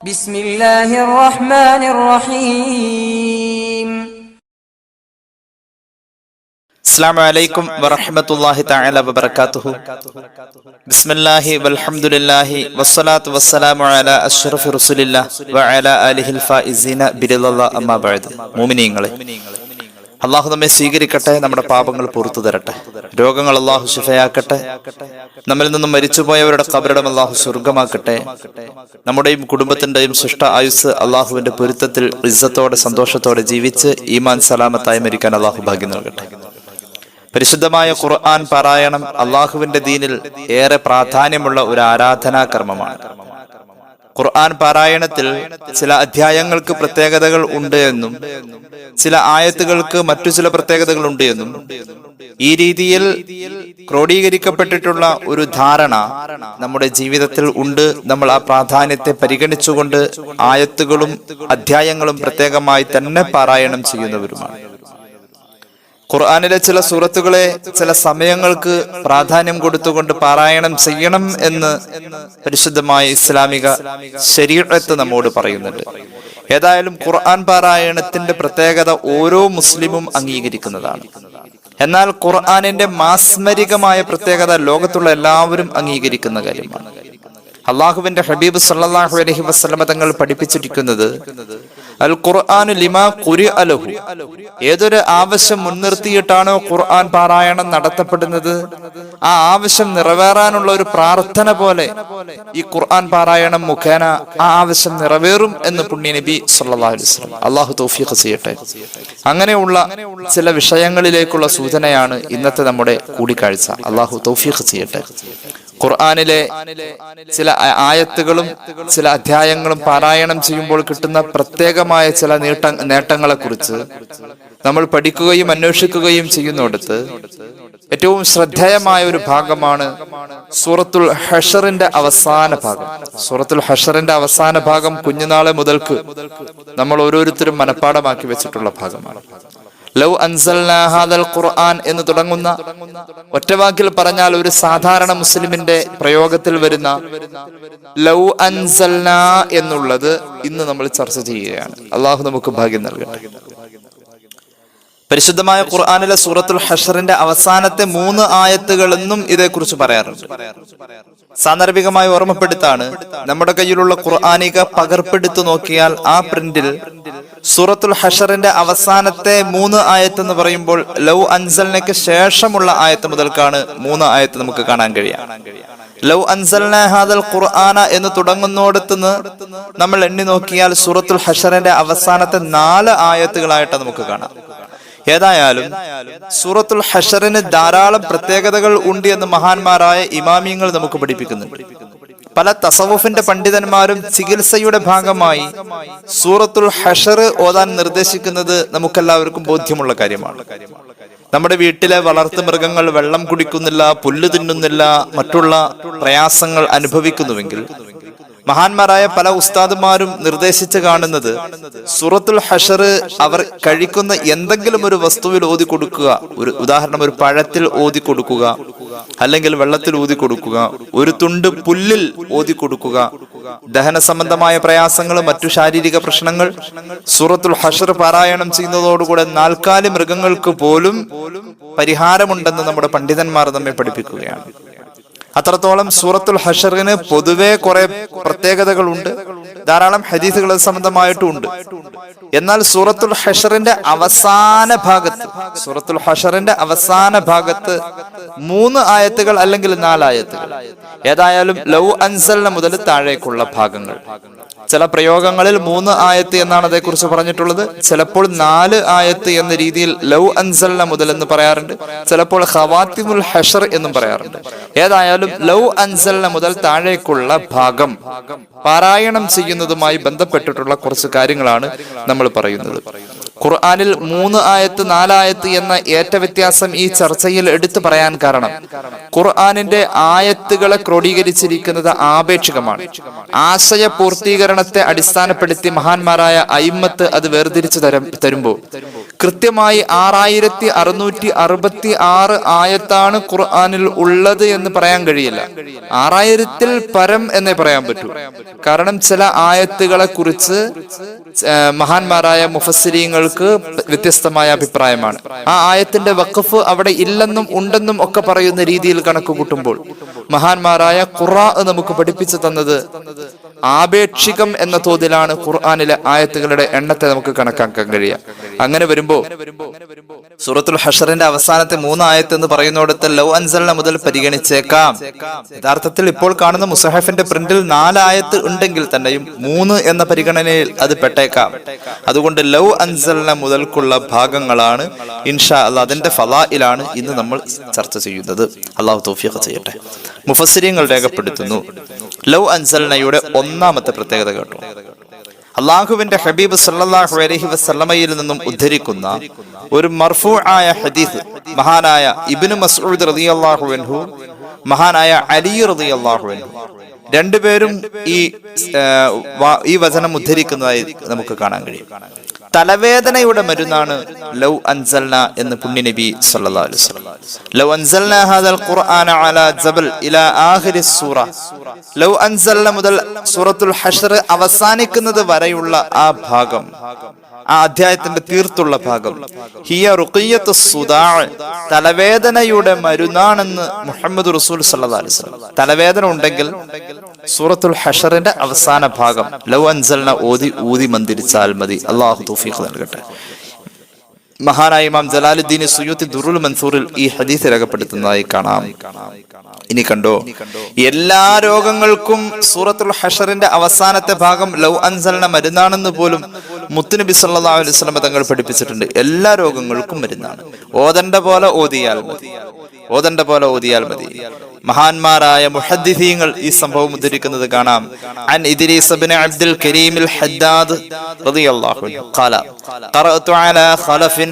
بسم الله الرحمن الرحيم. السلام عليكم ورحمة الله تعالى وبركاته. بسم الله والحمد لله والصلاة والسلام على أشرف رسول الله وعلى آله الفائزين برضا الله أما بعد. മുഅ്മിനീങ്ങളെ, അള്ളാഹു നമ്മെ സ്വീകരിക്കട്ടെ, നമ്മുടെ പാപങ്ങൾ പുറത്തു തരട്ടെ, രോഗങ്ങൾ അള്ളാഹു ശിഫയാക്കട്ടെ, നമ്മിൽ നിന്നും മരിച്ചുപോയവരുടെ ഖബറിടം അള്ളാഹു സ്വർഗമാക്കട്ടെ, നമ്മുടെയും കുടുംബത്തിന്റെയും ശിഷ്ട ആയുസ് അള്ളാഹുവിന്റെ പൊരുത്തത്തിൽ ഇസ്സത്തോടെ സന്തോഷത്തോടെ ജീവിച്ച് ഈമാൻ സലാമത്തായി മരിക്കാൻ അള്ളാഹു ഭാഗ്യം നൽകട്ടെ. പരിശുദ്ധമായ ഖുർആൻ പാരായണം അള്ളാഹുവിന്റെ ദീനിൽ ഏറെ പ്രാധാന്യമുള്ള ഒരു ആരാധനാ കർമ്മമാണ്. ഖുർആൻ പാരായണത്തിൽ ചില അധ്യായങ്ങൾക്ക് പ്രത്യേകതകൾ ഉണ്ട് എന്നും ചില ആയത്തുകൾക്ക് മറ്റു ചില പ്രത്യേകതകൾ ഉണ്ട് എന്നും ഈ രീതിയിൽ ക്രോഡീകരിക്കപ്പെട്ടിട്ടുള്ള ഒരു ധാരണ നമ്മുടെ ജീവിതത്തിൽ ഉണ്ട്. നമ്മൾ ആ പ്രാധാന്യത്തെ പരിഗണിച്ചുകൊണ്ട് ആയത്തുകളും അധ്യായങ്ങളും പ്രത്യേകമായി തന്നെ പാരായണം ചെയ്യുന്നവരുമാണ്. ഖുർആനിലെ ചില സൂറത്തുകളെ ചില സമയങ്ങൾക്ക് പ്രാധാന്യം കൊടുത്തുകൊണ്ട് പാരായണം ചെയ്യണം എന്ന് പരിശുദ്ധമായ ഇസ്ലാമിക ശരീഅത്ത് നമ്മോട് പറയുന്നുണ്ട്. ഏതായാലും ഖുർആൻ പാരായണത്തിന്റെ പ്രത്യേകത ഓരോ മുസ്ലിമും അംഗീകരിക്കുന്നതാണ്. എന്നാൽ ഖുർആനിന്റെ മാസ്മരികമായ പ്രത്യേകത ലോകത്തുള്ള എല്ലാവരും അംഗീകരിക്കുന്ന കാര്യമാണ്. അള്ളാഹുവിന്റെ ഹബീബ് സല്ലല്ലാഹു അലൈഹി വസല്ലമ തങ്ങൾ പഠിപ്പിച്ചിരിക്കുന്നത് അൽ ഖുർആനു ലിമാ ഖുരിഅ ലഹു, ഏതൊരു ആവശ്യം മുൻനിർത്തിയിട്ടാണോ ഖുർആൻ പാരായണം നടത്തപ്പെടുന്നത്, ആ ആവശ്യം നിറവേറാനുള്ള ഒരു പ്രാർത്ഥന പോലെ ഈ ഖുർആൻ പാരായണം മുഖേന ആ ആവശ്യം നിറവേറും എന്ന് പുണ്യ നബി സല്ലല്ലാഹു അലൈഹി വസല്ലം. അള്ളാഹു തൗഫീഖ് ചെയ്യട്ടെ. അങ്ങനെയുള്ള ചില വിഷയങ്ങളിലേക്കുള്ള സൂചനയാണ് ഇന്നത്തെ നമ്മുടെ കൂടിക്കാഴ്ച. അള്ളാഹു തൗഫീഖ് ചെയ്യട്ടെ. ഖുർആനിലെ ചില ആയത്തുകളും ചില അധ്യായങ്ങളും പാരായണം ചെയ്യുമ്പോൾ കിട്ടുന്ന പ്രത്യേകമായ ചില നേട്ടങ്ങളെ കുറിച്ച് നമ്മൾ പഠിക്കുകയും അന്വേഷിക്കുകയും ചെയ്യുന്നിടത്ത് ഏറ്റവും ശ്രദ്ധേയമായ ഒരു ഭാഗമാണ് സൂറത്തുൽ ഹഷറിന്റെ അവസാന ഭാഗം. സൂറത്തുൽ ഹഷറിന്റെ അവസാന ഭാഗം കുഞ്ഞുനാളെ മുതൽക്ക് നമ്മൾ ഓരോരുത്തരും മനഃപ്പാടമാക്കി വെച്ചിട്ടുള്ള ഭാഗമാണ്. ലൗ അൻസൽനാ ഹാദൽ ഖുർആൻ എന്ന് തുടങ്ങുന്ന ഒറ്റവാക്കിൽ പറഞ്ഞാൽ ഒരു സാധാരണ മുസ്ലിമിന്റെ പ്രയോഗത്തിൽ വരുന്ന ലൗ അൻസൽനാ എന്നുള്ളത് ഇന്ന് നമ്മൾ ചർച്ച ചെയ്യുകയാണ്. അള്ളാഹു നമുക്ക് ഭാഗ്യം നൽകട്ടെ. പരിശുദ്ധമായ ഖുർആനിലെ സൂറത്തുൽ ഹഷറിന്റെ അവസാനത്തെ 3 ആയത്തുകൾ എന്നും ഇതേക്കുറിച്ച് പറയാറുണ്ട്. സാന്ദർഭികമായി ഓർമ്മപ്പെടുത്താണ്, നമ്മുടെ കയ്യിലുള്ള ഖുർആനിക പകർപ്പെടുത്തു നോക്കിയാൽ ആ പ്രിന്റിൽ സൂറത്തുൽ ഹഷറിന്റെ അവസാനത്തെ 3 ആയത്ത് എന്ന് പറയുമ്പോൾ ലൗ അൻസൽനയ്ക്ക് ശേഷമുള്ള ആയത്ത് മുതൽക്കാണ് 3 ആയത്ത് നമുക്ക് കാണാൻ കഴിയാം. ലൗ അൻസൽനാ ഹാദൽ ഖുർആന എന്ന് തുടങ്ങുന്നോടത്തുനിന്ന് നമ്മൾ എണ്ണി നോക്കിയാൽ സൂറത്തുൽ ഹഷറിന്റെ അവസാനത്തെ 4 ആയത്തുകളായിട്ട് നമുക്ക് കാണാം. ഏതായാലും സൂറത്തുൽ ഹഷറിന് ധാരാളം പ്രത്യേകതകൾ ഉണ്ട് എന്ന് മഹാന്മാരായ ഇമാമിയങ്ങൾ നമുക്ക് പഠിപ്പിക്കുന്നുണ്ട്. പല തസവുഫിന്റെ പണ്ഡിതന്മാരും ചികിത്സയുടെ ഭാഗമായി സൂറത്തുൽ ഹഷർ ഓതാൻ നിർദ്ദേശിക്കുന്നത് നമുക്കെല്ലാവർക്കും ബോധ്യമുള്ള കാര്യമാണ്. നമ്മുടെ വീട്ടിലെ വളർത്തു മൃഗങ്ങൾ വെള്ളം കുടിക്കുന്നില്ല, പുല്ല് തിന്നുന്നില്ല, മറ്റുള്ള പ്രയാസങ്ങൾ അനുഭവിക്കുന്നുവെങ്കിൽ മഹാന്മാരായ പല ഉസ്താദുമാരും നിർദ്ദേശിച്ച് കാണുന്നത് സൂറത്തുൽ ഹഷർ അവർ കഴിക്കുന്ന എന്തെങ്കിലും ഒരു വസ്തുവിൽ ഓതി കൊടുക്കുക. ഒരു ഉദാഹരണം, ഒരു പഴത്തിൽ ഓതി കൊടുക്കുക, അല്ലെങ്കിൽ വെള്ളത്തിൽ ഊതി കൊടുക്കുക, ഒരു തുണ്ട് പുല്ലിൽ ഓതി കൊടുക്കുക. ദഹന സംബന്ധമായ പ്രയാസങ്ങൾ, മറ്റു ശാരീരിക പ്രശ്നങ്ങൾ സൂറത്തുൽ ഹഷർ പാരായണം ചെയ്യുന്നതോടുകൂടെ 4 മൃഗങ്ങൾക്ക് പോലും പരിഹാരമുണ്ടെന്ന് നമ്മുടെ പണ്ഡിതന്മാർ നമ്മെ പഠിപ്പിക്കുകയാണ്. അത്രത്തോളം സൂറത്തുൽ ഹഷറിന് പൊതുവെ കുറെ പ്രത്യേകതകളുണ്ട്. ധാരാളം ഹദീസുകൾ സംബന്ധമായിട്ടുമുണ്ട്. എന്നാൽ സൂറത്തുൽ ഹഷറിന്റെ അവസാന ഭാഗത്ത് 3 ആയത്തുകൾ അല്ലെങ്കിൽ 4 ആയത്തുകൾ, ഏതായാലും ലൗ അൻസൽന മുതൽ താഴേക്കുള്ള ഭാഗങ്ങൾ, ചില പ്രയോഗങ്ങളിൽ 3 ആയത്ത് എന്നാണ് അതേക്കുറിച്ച് പറഞ്ഞിട്ടുള്ളത്. ചിലപ്പോൾ 4 ആയത്ത് എന്ന രീതിയിൽ ലൗ അൻസൽന മുതൽ എന്ന് പറയാറുണ്ട്. ചിലപ്പോൾ ഖവാത്തിമുൽ ഹഷർ എന്നും പറയാറുണ്ട്. ഏതായാലും ലൗ അൻസൽന മുതൽ താഴേക്കുള്ള ഭാഗം പാരായണം ചെയ്യുന്നതുമായി ബന്ധപ്പെട്ടിട്ടുള്ള കുറച്ച് കാര്യങ്ങളാണ് നമ്മൾ പറയുന്നത്. ഖുർആനിൽ 3 ആയത്ത് 4 ആയത്ത് എന്ന ഏറ്റ വ്യത്യാസം ഈ ചർച്ചയിൽ എടുത്തു പറയാൻ കാരണം ഖുർആനിന്റെ ആയത്തുകളെ ക്രോഡീകരിച്ചിരിക്കുന്നത് ആപേക്ഷികമാണ്. ആശയ പൂർത്തീകരണത്തെ അടിസ്ഥാനപ്പെടുത്തി മഹാന്മാരായ അയിമ്മത്ത് അത് വേർതിരിച്ചു തരുമ്പോൾ കൃത്യമായി 6666 ആയത്താണ് ഖുർആനിൽ ഉള്ളത് എന്ന് പറയാൻ കഴിയില്ല. 6000-ൽ പരം എന്നേ പറയാൻ പറ്റൂ. കാരണം ചില ആയത്തുകളെ കുറിച്ച് മഹാന്മാരായ മുഫസ്സിരീങ്ങൾക്ക് വ്യത്യസ്തമായ അഭിപ്രായമാണ്. ആ ആയത്തിന്റെ വഖഫ് അവിടെ ഇല്ലെന്നും ഉണ്ടെന്നും ഒക്കെ പറയുന്ന രീതിയിൽ കണക്ക് കൂട്ടുമ്പോൾ മഹാന്മാരായ ഖുർആൻ നമുക്ക് പഠിപ്പിച്ചു തന്നത് ആപേക്ഷികം എന്ന തോതിലാണ് ഖുർആനിലെ ആയത്തുകളുടെ എണ്ണത്തെ നമുക്ക് കണക്കാക്കാൻ കഴിയുക. അങ്ങനെ വരുമ്പോ സൂറത്തുൽ ഹഷറിന്റെ അവസാനത്തെ 3 ആയത്ത് എന്ന് പറയുന്നിടത്ത് ലൗ അൻസൽന മുതൽ പരിഗണിച്ചേക്കാം. യഥാർത്ഥത്തിൽ ഇപ്പോൾ കാണുന്ന മുസഹഫിന്റെ പ്രിന്റിൽ 4 ആയത്ത് ഉണ്ടെങ്കിൽ തന്നെയും 3 എന്ന പരിഗണനയിൽ അത് പെട്ടേക്കാം. അതുകൊണ്ട് ലൗ അൻസൽന മുതൽക്കുള്ള ഭാഗങ്ങളാണ് ഇൻഷാ അല്ലാഹ്, അതിന്റെ ഫളായിലാണ് ഇന്ന് നമ്മൾ ചർച്ച ചെയ്യുന്നത്. അള്ളാഹു തൗഫീഖ് ചെയ്യട്ടെ. മുഫസ്സിരീങ്ങൾ രേഖപ്പെടുത്തുന്നു, ലൗ അൻസൽനയുടെ ഒന്നാമത്തെ പ്രത്യേകത കേട്ടോ. അള്ളാഹുവിന്റെ ഹബീബ് സല്ലല്ലാഹു അലൈഹി വസല്ലമയിൽ നിന്നും ഉദ്ധരിക്കുന്ന ഒരു മർഫൂആയ ഹദീസ് മഹാനായ ഇബ്നു മസ്ഊദ് റളിയല്ലാഹു അൻഹു, മഹാനായ അലി റളിയല്ലാഹു അൻഹു രണ്ടുപേരും ഈ വചനം ഉദ്ധരിക്കുന്നതായി നമുക്ക് കാണാൻ കഴിയും. തലവേദനയുടെ മരുന്നാണ് ലൗ അൻസൽന എന്ന് പുണ്യനബി സല്ലല്ലാഹു അലൈഹി വസല്ലം. ലൗ അൻസൽന ഹാദൽ ഖുർആന അലാ ജബൽ ഇലാ ആഖിരി സൂറ. ലൗ അൻസൽന മുതൽ സൂറത്തുൽ ഹശ്ർ അവസാനിക്കുന്നത് വരെയുള്ള ആ ഭാഗം, ആ അധ്യായത്തിന്റെ തീർത്തുള്ള ഭാഗം, ഹിയ റുഖിയ്യത്തുസ് സുദാ, തലവേദനയുടെ മരുന്നാണെന്ന് മുഹമ്മദ് റസൂൽ സല്ലല്ലാഹു അലൈഹി വസല്ലം. തലവേദന ഉണ്ടെങ്കിൽ സൂറത്തുൽ ഹശ്റിന്റെ അവസാന ഭാഗം ലൗ അൻസൽന ഊതി മന്ദിരിച്ചാൽ മതി. അല്ലാഹു തൗഫീഖ് നൽകട്ടെ. മഹാനായ ഇമാം ജലാലുദ്ദീൻ സുയൂത്തി ദുറുൽ മൻസൂറിൽ ഈ ഹദീസ് രേഖപ്പെടുത്തുന്നതായി കാണാം. ഇനി കണ്ടോ, എല്ലാ രോഗങ്ങൾക്കും സൂറത്തുൽ ഹശ്റിന്റെ അവസാനത്തെ ഭാഗം ലൗ അൻസൽന മരുന്നാണെന്ന് പോലും മുത്തുനബി സല്ലല്ലാഹു അലൈഹി വസല്ലം തങ്ങൾ പഠിപ്പിച്ചിട്ടുണ്ട്. എല്ലാ രോഗങ്ങൾക്കും മരുന്നാണ്. ഓതണ്ട പോലെ ഓതിയാൽ മതി. മഹാന്മാരായ മുഹദ്ദിസീങ്ങൾ ഈ സംഭവം ഉദ്ധരിക്കുന്നത് കാണാം. അൻ ഇദ്രീസ് ഇബ്നു അബ്ദുൽ കരീം അൽ ഹദ്ദാദ് റളിയല്ലാഹു അൻഹു ഖാല ഖറഅതു അലാ ഖലഫിൻ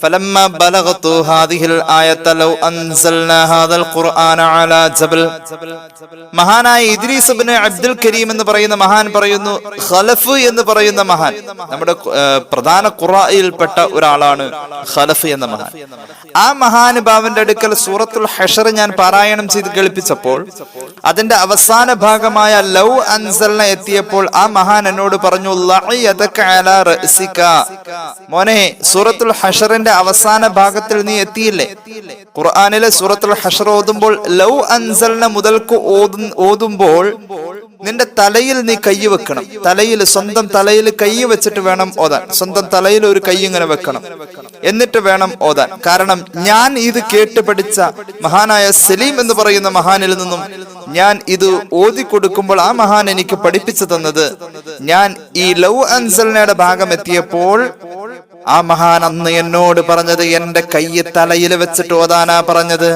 فلما بلغت هذه الآية لو أنزلنا هذا القرآن على جبل. മഹാനായ ഇദ്രീസ് ഇബ്നു അബ്ദുൽ കരീം എന്ന് പറയുന്ന മഹാൻ പറയുന്നു, ഖലഫ് എന്ന് പറയുന്ന മഹാൻ നമ്മുടെ പ്രധാന ഖുറായിൽപ്പെട്ട ഒരാളാണ് ഖലഫ് എന്ന മഹാൻ. ആ മഹാനുഭാവന്റെ അടുക്കൽ സൂറത്തുൽ ഹശ്ർ ഞാൻ പാരായണം ചെയ്ത് കേൾപ്പിച്ചപ്പോൾ അതിന്റെ അവസാന ഭാഗമായ ലൗ അൻസൽന എത്തിയപ്പോൾ ആ മഹാൻ എന്നോട് പറഞ്ഞു, ലഅയദക അലാ റഅസിക, മോനെ സൂറത്തുൽ ഹശ്റിന്റെ അവസാന ഭാഗത്തിൽ നീ എത്തിയില്ലേ? ഖുർആനിലെ സൂറത്തുൽ ഹശ്ർ ഓതുമ്പോൾ ലൗ അൻസൽന മുതൽക്ക് ഓതുമ്പോൾ നിന്റെ തലയിൽ നീ കൈ വെക്കണം. സ്വന്തം തലയിൽ കൈ വെച്ചിട്ട് വേണം ഓതാൻ. സ്വന്തം തലയിൽ ഒരു കൈ ഇങ്ങനെ വെക്കണം, എന്നിട്ട് വേണം ഓതാൻ. കാരണം ഞാൻ ഇത് കേട്ട് പഠിച്ച മഹാനായ സലീം എന്ന് പറയുന്ന മഹാനിൽ നിന്നും ഞാൻ ഇത് ഓതി കൊടുക്കുമ്പോൾ ആ മഹാൻ എനിക്ക് പഠിപ്പിച്ചു തന്നത്, ഞാൻ ഈ ലൗ അൻസൽനയുടെ ഭാഗം എത്തിയപ്പോൾ ആ മഹാൻ അന്ന് എന്നോട് പറഞ്ഞത് എന്റെ കൈ തലയിൽ വെച്ചിട്ട് ഓതാനാ പറഞ്ഞത്.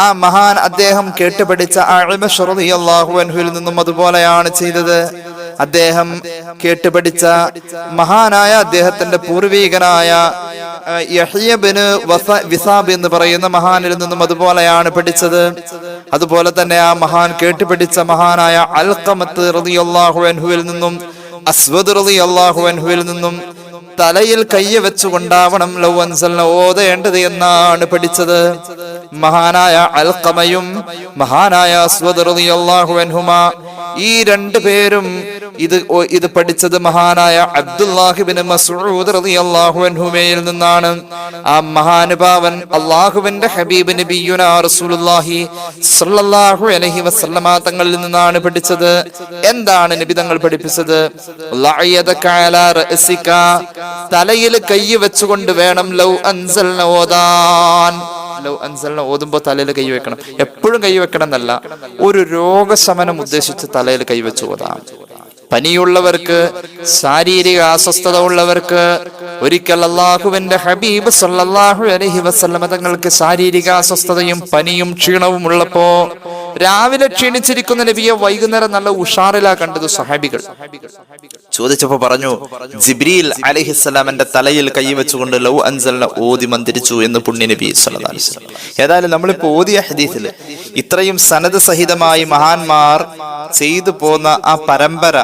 ആ മഹാൻ അദ്ദേഹം കേട്ടുപഠിച്ച അഅ്മശ് റളിയല്ലാഹു അൻഹുവിൽ നിന്നും അതുപോലെയാണ് ചെയ്തത്. അദ്ദേഹം കേട്ടുപഠിച്ച മഹാനായ അദ്ദേഹത്തിന്റെ പൂർവീകനായ യഹ്യ ഇബ്നു വിസാബ് എന്ന് പറയുന്ന മഹാനിൽ നിന്നും അതുപോലെയാണ് പഠിച്ചത്. അതുപോലെ തന്നെ ആ മഹാൻ കേട്ടുപഠിച്ച മഹാനായ അൽഖമത്ത് റളിയല്ലാഹു അൻഹുവിൽ നിന്നും അസ്വദ് റളിയല്ലാഹു അൻഹുവിൽ നിന്നും തലയിൽ കയ്യ വെച്ചുകൊണ്ടാവണം ലൗ അൻസൽന ഓതേണ്ടത് എന്നാണ് പഠിച്ചത്. മഹാനായ അൽഖമയും മഹാനായ അസ്വദ് റളിയല്ലാഹു അൻഹുമാ ഈ രണ്ടുപേരും ഇത് പഠിച്ചത് മഹാനായ അബ്ദുല്ലാഹി ഇബ്നു മസ്ഊദ് റളിയല്ലാഹു അൻഹുമയിൽ നിന്നാണ്. ആ മഹാനുഭാവൻ അല്ലാഹുവിന്റെ ഹബീബ് നബിയുനാ റസൂലുള്ളാഹി സ്വല്ലല്ലാഹു അലൈഹി വസല്ലമ തങ്ങളിൽ നിന്നാണ് പഠിച്ചത്. എന്താണ് നബി തങ്ങൾ പഠിപ്പിച്ചത്? ലഅയദക അലാ റഅസിക, തലയിൽ കൈ വെച്ചുകൊണ്ട് വേണം ലൗ അൻസൽന ഓതാൻ. ലൗ അൻസൽന ഓതുമ്പോ തലയിൽ കൈ വെക്കണം. എപ്പോഴും കൈ വെക്കണം എന്നല്ല, ഒരു രോഗശമനം ഉദ്ദേശിച്ച് തലയിൽ കൈവച്ച് ഓതാം. പനിയുള്ളവർക്ക്, ശാരീരിക അസ്വസ്ഥത ഉള്ളവർക്ക്, ഒരിക്കൽ അല്ലാഹുവിന്റെ ഹബീബ് സല്ലല്ലാഹു അലൈഹി വസല്ലമ തങ്ങൾക്ക് ശാരീരിക അസ്വസ്ഥതയും പനിയും ക്ഷീണവും ഉള്ളപ്പോ രാവിലെ ക്ഷീണിച്ചിരിക്കുന്ന നബിയെ വൈകുന്നേരം നല്ല ഉഷാറിലാ കണ്ടത് സഹാബികൾ. ചോദിച്ചപ്പോ പറഞ്ഞു, ജിബ്രീൽ അലൈഹിസ്സലാം എന്റെ തലയിൽ കൈവച്ചുകൊണ്ട് ലൗ അൻസൽന ഓതി മന്ത്രിച്ചു എന്ന് പുണ്യ നബി സല്ലല്ലാഹു അലൈഹി വസല്ലം. ഏതായാലും നമ്മളിപ്പോ ഓതിയ ഹദീസിൽ ഇത്രയും സനദ് സഹിതമായി മഹാന്മാർ ചെയ്തു പോന്ന ആ പരമ്പര,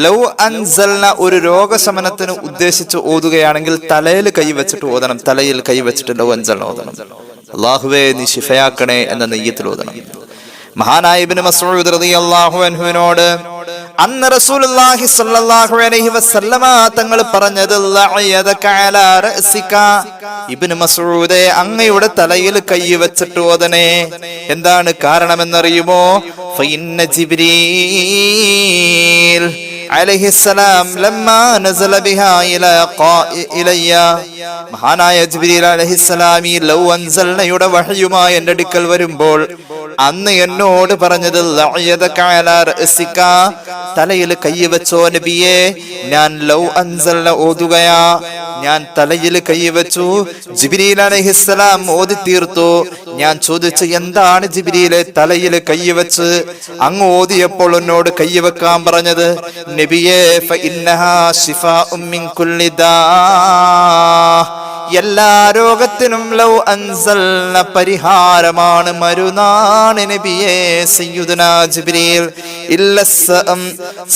ലൗ അൻസൽന ഒരു രോഗശമനത്തിന് ഉദ്ദേശിച്ച് ഓതുകയാണെങ്കിൽ തലയിൽ കൈവച്ചിട്ട് ഓതണം. തലയിൽ കൈവച്ചിട്ട് ലൗ അൻസൽന ഓതണം. അല്ലാഹുവേ നീ ശിഫയാക്കണേ എന്ന നെയ്യത്തിൽ ഓതണം. മഹാനായ ഇബ്നു മസ്ഊദ് റളിയല്ലാഹു അൻഹുവിനോട് അന്ന് റസൂലുള്ളാഹി സ്വല്ലല്ലാഹു അലൈഹി വസല്ലമ തങ്ങൾ പറഞ്ഞത്, ലഅയദക അലാ റഅസിക, ഇബ്നു മസ്ഊദേ അങ്ങയുടെ തലയിൽ കൈ വെച്ചിട്ട് ഓതണേ. എന്താണ് കാരണമെന്നറിയുമോ? ഫഇന്ന ജിബ്രീൽ അലൈഹിസ്സലാം ലമ്മാ നസല ബിഹാ ഇലയ്യ, മഹാനായ ജിബ്രീൽ അലൈഹിസ്സലാം ഈ ലൗ അൻസൽനയുടെ വഹയുമായി എൻ്റെ അടുക്കൽ വരുമ്പോൾ അന്ന് എന്നോട് പറഞ്ഞത്, ലഅയദക അലാ റഅസിക, തലയിൽ കൈ വെച്ചോ നബിയേ. ഞാൻ ലൗ അൻസൽന ഓതുകയാ, ഞാൻ തലയിൽ കൈ വെച്ചു. ജിബ്രീൽ അലൈഹിസ്സലാം ഓതി തീർത്തു. ഞാൻ ചോദിച്ചു, എന്താണ് ജിബ്രീലെ തലയിൽ കൈ വെച്ച് അങ്ങ് ഓതിയപ്പോൾ എന്നോട് കൈ വെക്കാൻ പറഞ്ഞത്? നബിയേ, ഫഇന്നഹാ ശിഫാഉം മിൻ കുല്ലി ദാ, എല്ലാ രോഗത്തിനും ലൗ അൻസൽന പരിഹാരമാണ്, മരുന്നാണ് നബിയേ സയ്യിദുനാ ജിബ്രീൽ. ഇല്ല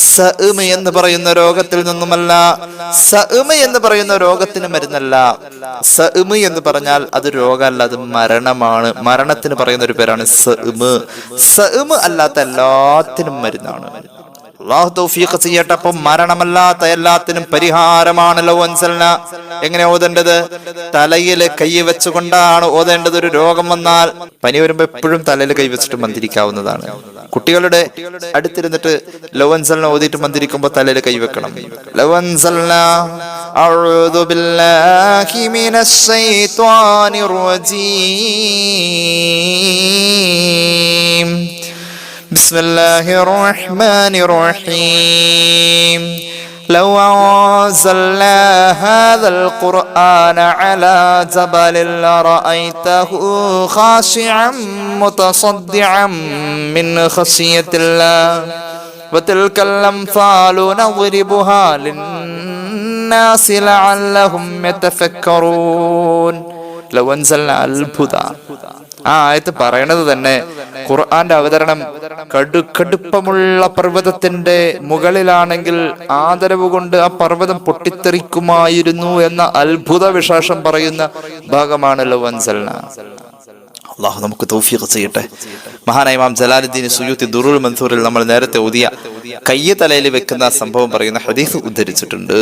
സഅം എന്ന് പറയുന്ന രോഗത്തിൽ നിന്നുമല്ല. സഅം എന്ന് പറയുന്ന രോഗത്തിന് മരുന്നല്ല. സഅം എന്ന് പറഞ്ഞാൽ അത് രോഗമല്ല, അത് മരണമാണ്. മരണത്തിന് പറയുന്ന ഒരു പേരാണ് സഅം. സഅം അല്ലാത്ത എല്ലാത്തിനും മരുന്നാണ്. അല്ലാഹു തൗഫീഖ് ചെയ്യട്ടെ. അപ്പം മരണമല്ലാത്ത എല്ലാത്തിനും പരിഹാരമാണ് ലൗ അൻസൽന. എങ്ങനെ ഓതേണ്ടത്? തലയിൽ കൈ വെച്ചുകൊണ്ടാണ് ഓതേണ്ടത്. ഒരു രോഗം വന്നാൽ, പനി വരുമ്പോ എപ്പോഴും തലയിൽ കൈ വെച്ചിട്ട് മന്ത്രിക്കാവുന്നതാണ്. കുട്ടികളുടെ അടുത്തിരുന്നിട്ട് ലൗ അൻസൽന ഓതിയിട്ട് മന്ത്രിക്കുമ്പോ തലയിൽ കൈ വെക്കണം. ലൗ അൻസൽന അഊദു ബില്ലാഹി മിനശ് ശൈത്വാനിർ റജീം. بسم الله الرحمن الرحيم. لو أنزلنا هذا القرآن على جبل لرأيته خاشعا متصدعا من خشية الله وتلك الأمثال نضربها للناس لعلهم يتفكرون. لو أنزلنا الهدى. ആ ആയത്ത് പറയണത് തന്നെ ഖുർആന്റെ അവതരണം കടുപ്പമുള്ള പർവ്വതത്തിന്റെ മുകളിലാണെങ്കിൽ ആദരവ് കൊണ്ട് ആ പർവ്വതം പൊട്ടിത്തെറിക്കുമായിരുന്നു എന്ന അത്ഭുത വിശേഷം പറയുന്ന ഭാഗമാണ് ലൗ അൻസൽന. അല്ലാഹു നമുക്ക് തൗഫീഖ് ചെയ്യട്ടെ. മഹാനായ ഇമാം ജലാലുദ്ദീൻ സുയൂത്തി ദുറുൽ മൻസൂറിൽ നമ്മൾ നേരത്തെ ഓതിയ കയ്യ തലയിൽ വെക്കുന്ന സംഭവം പറയുന്ന ഹദീസ് ഉദ്ധരിച്ചിട്ടുണ്ട്.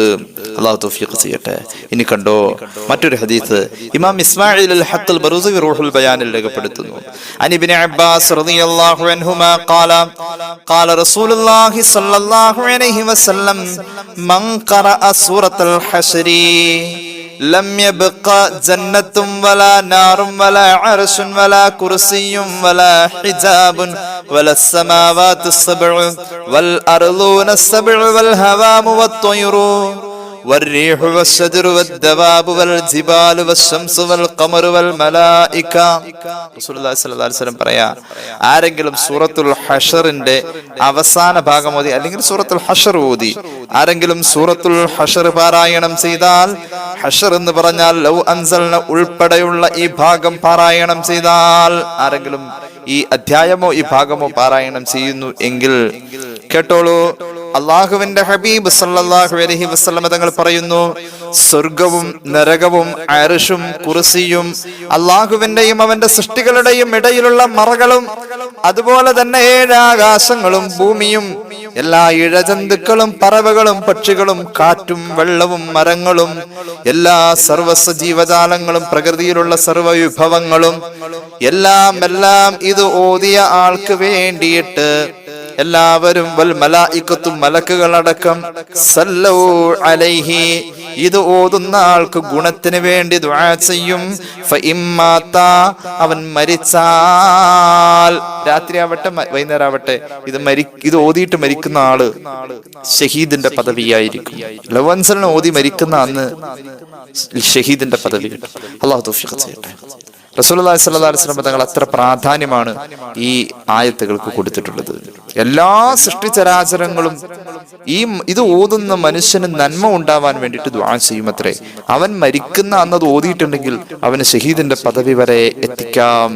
അല്ലാഹു തൗഫീഖ് ചെയ്യട്ടെ. ഇനി കണ്ടോ മറ്റൊരു ഹദീസ് ഇമാം ഇസ്മാഈൽ അൽ ഹഖ് അൽ ബറൂസി റൂഹുൽ ബയാനിൽ രേഖപ്പെടുത്തുന്നു. അൻ ഇബ്നു അബ്ബാസ് റളിയല്ലാഹു അൻഹുമാ ഖാല റസൂലുള്ളാഹി സ്വല്ലല്ലാഹു അലൈഹി വസല്ലം മൻ ഖറഅ സൂറത്തുൽ ഹശ്രി ലം യബ്ഖ ജന്നത്തും വലാ നാറും വലാ അർശുൻ വലാ കുർസിയും വലാ ഹിജാബുൻ വലാ സമാവാതു സബ്ഉ വൽ അർളൂന സബ്ഉ വൽ ഹവാമു വത്വയ്റു والريح والشجر والدواب والجبال والشمس والقمر والملائكة. റസൂലുള്ളാഹി സ്വല്ലല്ലാഹു അലൈഹി വസല്ലം പറയാ, ആരെങ്കിലും സൂറത്തുൽ ഹശറിന്റെ അവസാന ഭാഗം ഓതി അല്ലെങ്കിൽ സൂറത്തുൽ ഹശർ ഓതി ആരെങ്കിലും സൂറത്തുൽ ഹശർ പാരായണം ചെയ്താൽ, ഹശർ എന്ന് പറഞ്ഞാൽ ലൗ അൻസൽന ഉൾപ്പെടെയുള്ള ഈ ഭാഗം പാരായണം ചെയ്താൽ, ആരെങ്കിലും ഈ അധ്യായമോ ഈ ഭാഗമോ പാരായണം ചെയ്യുന്നു എങ്കിൽ കേട്ടോളൂ, അള്ളാഹുവിന്റെ ഹബീബ് സല്ലല്ലാഹു അലൈഹി വസല്ലം തങ്ങൾ പറയുന്നു, സ്വർഗവും നരകവും അർശും കുർസിയും അള്ളാഹുവിന്റെയും അവന്റെ സൃഷ്ടികളുടെയും ഇടയിലുള്ള മറകളും അതുപോലെ തന്നെ 7 ആകാശങ്ങളും ഭൂമിയും എല്ലാ ഇഴജന്തുക്കളും പറവകളും പക്ഷികളും കാറ്റും വെള്ളവും മരങ്ങളും എല്ലാ സർവ്വ ജീവജാലങ്ങളും പ്രകൃതിയിലുള്ള സർവ്വ വിഭവങ്ങളും എല്ലാം ഇത് ഓതിയ ആൾക്ക് വേണ്ടിയിട്ട് എല്ലാവരും വൽ മലായികത്തും മലക്കുകളടക്കം സല്ലൂ അലൈഹി ഇത് ഓതുന്ന ആൾക്ക് ഗുണത്തിന് വേണ്ടി ദുആ ചെയ്യും. ഫഇമ്മാത അവൻ മരിച്ചാൽ, രാത്രിയാവട്ടെ വൈകുന്നേരമാവട്ടെ, ഇത് ഓതിയിട്ട് മരിക്കുന്ന ആള് ഷഹീദിന്റെ പദവിയായിരിക്കും. ലൗ അൻസൽന ഓതി മരിക്കുന്ന അന്ന് ഷഹീദിന്റെ പദവി കിട്ടും. അല്ലാഹു തൗഫീഖ് ചെയ്യട്ടെ. റസൂലുള്ളാഹി സ്വല്ലല്ലാഹു അലൈഹി വസല്ലം തങ്ങൾ അത്ര പ്രാധാന്യമാണ് ഈ ആയത്തുകൾക്ക് കൊടുത്തിട്ടുള്ളത്. എല്ലാ സൃഷ്ടിചരാചരങ്ങളും ഇത് ഓതുന്ന മനുഷ്യന് നന്മ ഉണ്ടാവാൻ വേണ്ടിയിട്ട് ദുആ ചെയ്യുമത്രേ. അവൻ മരിക്കുന്ന അന്നത് ഓതിയിട്ടുണ്ടെങ്കിൽ അവന് ഷഹീദിന്റെ പദവി വരെ എത്തിക്കാം.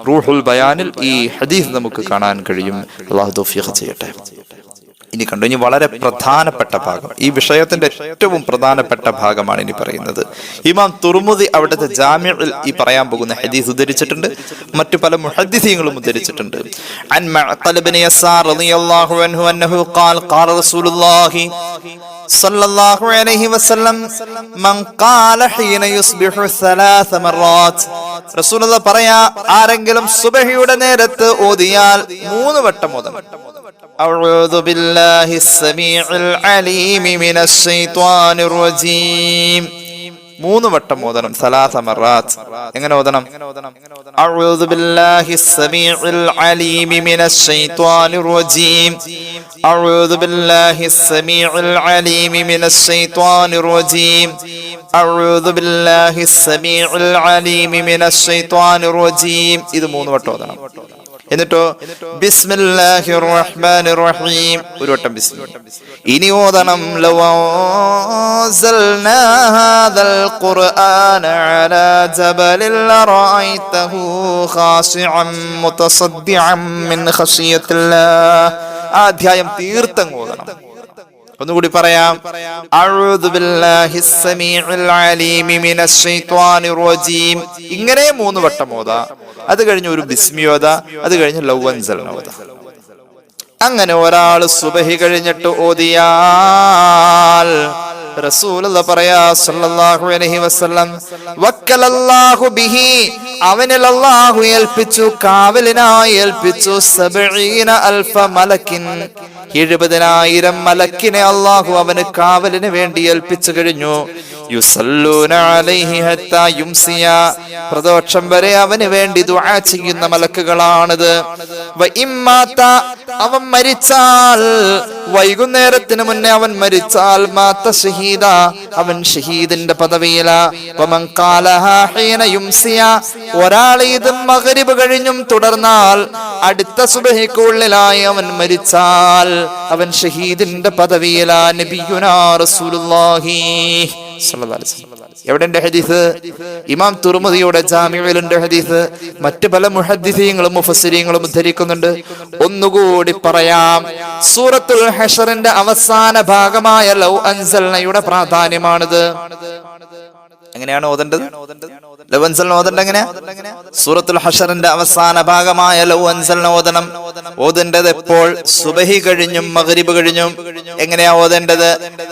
റൂഹുൽ ബയാനിൽ ഈ ഹദീസ് നമുക്ക് കാണാൻ കഴിയും. അല്ലാഹു തൗഫീഖ് ചെയ്യട്ടെ. ഇനി കണ്ടു, ഇനി വളരെ പ്രധാനപ്പെട്ട ഭാഗം, ഈ വിഷയത്തിന്റെ ഏറ്റവും പ്രധാനപ്പെട്ട ഭാഗമാണ് ഇനി പറയുന്നത്. ഇമാം തുർമുദി അവിടുത്തെ ജാമിഉൽ ഈ പറയാൻ പോകുന്ന ഹദീസ് ഉദ്ധരിച്ചിട്ടുണ്ട്, മറ്റു പല മുഹദ്ദിസീങ്ങളും ഉദ്ധരിച്ചിട്ടുണ്ട്. അൻ മഅഖൽ ഇബ്നു യസാർ റളിയല്ലാഹു അൻഹു അന്നഹു ഖാൽ ഖാല റസൂലുള്ളാഹി സല്ലല്ലാഹു അലൈഹി വസല്ലം മൻ ഖാല ഹീന യുസ്ബിഹു സലാസ മർറാത്ത്. റസൂലുള്ളാഹി പറയാ, ആരെങ്കിലും സുബ്ഹിയുടെ നേരത്ത് ഓതിയാൽ 3 വട്ടം ഓതണം. أعوذ بالله السميع العليم من الشيطان الرجيم. 3 വട്ടം ഓതണം. സലാസ മറാത്ത്. എങ്ങനെ ഓതണം? أعوذ بالله السميع العليم من الشيطان الرجيم. أعوذ بالله السميع العليم من الشيطان الرجيم. أعوذ بالله السميع العليم من الشيطان الرجيم. ഇത് 3 വട്ടം ഓതണം. എന്നിട്ടോ ബിസ്മില്ലാഹിർ റഹ്മാനിർ റഹീം 1 വട്ടം ബിസ്മില്ലാഹ്. ഇനി ഓതണം ലൗ അൻസൽനാ ഹാദൽ ഖുർആന അലാ ജബലിൽ റഅയ്തഹു ഖാശിഅൻ മുതസദ്ദിഅൻ മിൻ ഖശിയത്തില്ലാഹ്. ആ അധ്യായം തീർത്തും ഓതണം. ഒന്നുകൂടി പറയാം. അഊദു ബില്ലാഹിസ് സമീഉൽ അലീമി മിനശ് ശൈത്വാനിർ റജീം. ഇങ്ങനെ 3 വട്ടം ഓതാ. അത് കഴിഞ്ഞ് ഒരു ബിസ്മി ഓതാ. അത് കഴിഞ്ഞ് ലൗ അൻസൽനാ ഓതാ. അങ്ങനെ ഒരാൾ സുബഹി കഴിഞ്ഞിട്ട് ഓതിയാൽ റസൂലുള്ളാഹി പറയാ സല്ലല്ലാഹു അലൈഹി വസല്ലം വക്കലല്ലാഹു ബിഹി, അവനിൽ അല്ലാഹു ഏൽപ്പിച്ചു, കാവലിനായി ഏൽപ്പിച്ചു 70,000 മലക്കിൻ, 70,000 മലക്കിനെ അല്ലാഹു അവന് കാവലിന് വേണ്ടി ഏൽപ്പിച്ചു കഴിഞ്ഞു. യുസല്ലൂന അലൈഹി ഹത്താ യുംസിയ, പ്രദോഷം വരെ അവന് വേണ്ടി ദുആ ചെയ്യുന്ന മലക്കുകളാണിത്. വ ഇമ്മാത, അവൻ മരിച്ചാൽ, വൈകുന്നേരത്തിന് മുന്നേ അവൻ മരിച്ചാൽ, മാത ഷഹീദ, അവൻ ഷഹീദിന്റെ പദവിയിലാ. വമൻ ഖാലഹാ ഹീന യുംസിയ, ഒരാൾ ഇത് മഗ്രിബ് കഴിഞ്ഞും തുടർന്നാൽ അടുത്ത സുബ്ഹിക്കുള്ളിലായി അവൻ മരിച്ചാൽ അവൻ ഷഹീദിന്റെ പദവിയിലാ. നബിയുനാ റസൂലുള്ളാഹി സ്വല്ലല്ലാഹു അലൈഹി വസല്ലം. എവിടെന്റെ ഹദീസ്? ഇമാം തുർമുദിയുടെ ജാമിഉലിന്റെ ഹദീസ്. മറ്റു പല മുഹദ്ദിസീങ്ങളും മുഫസ്സിരീങ്ങളും ഉദ്ധരിക്കുന്നുണ്ട്. ഒന്നുകൂടി പറയാം. സൂറത്തുൽ ഹശറിന്റെ അവസാന ഭാഗമായ ലൗ അൻസൽനയുടെ പ്രാധാന്യമാണിത്. എങ്ങനെയാണ് ഓതേണ്ടത്? ലൗ അൻസൽന ഓതേണ്ടത് എങ്ങനെ? സൂറത്തുൽ ഹശറിന്റെ അവസാന ഭാഗമായ ലൗ അൻസൽന ഓതണം. ഓതേണ്ടത് എപ്പോൾ? സുബഹി കഴിഞ്ഞും മഗ്രിബ് കഴിഞ്ഞും. എങ്ങനെയാ ഓതേണ്ടത്?